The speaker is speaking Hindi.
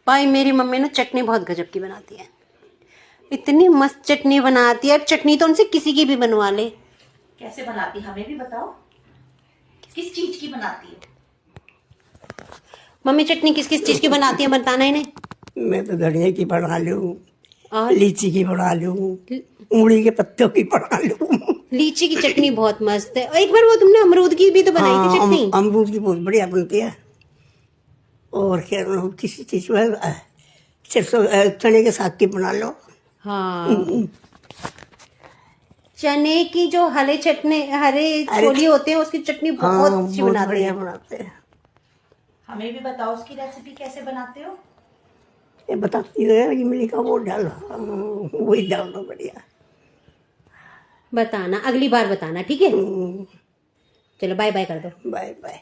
भाई मेरी मम्मी ना चटनी बहुत गजब की बनाती है, इतनी मस्त चटनी बनाती है। चटनी तो उनसे किसी की भी बनवा ले। कैसे बनाती हमें भी बताओ, किस चीज की बनाती है? मम्मी चटनी किस किस चीज की बनाती है बताना इन्हें। मैं तो धनिया की बना लूँ, और लीची की बना लूँ, मूली के पत्तों की बना लूँ। लीची की चटनी बहुत मस्त है। और एक बार वो तुमने अमरूद की भी तो बनाई थी चटनी। अमरूद की बहुत बढ़िया बनती है। और क्या किसी चीज में सरसों चने के साग की बना लो। हाँ, चने की जो हरे चटनी, हरे छोले होते हैं उसकी चटनी बहुत अच्छी बहुत बनाते बढ़िया हैं। बनाते हैं। हमें भी बताओ उसकी रेसिपी कैसे बनाते हो। ये बताती है इमली का वो डालो, वही डालो बढ़िया। बताना, अगली बार बताना, ठीक है। चलो बाय बाय कर दो। Bye bye.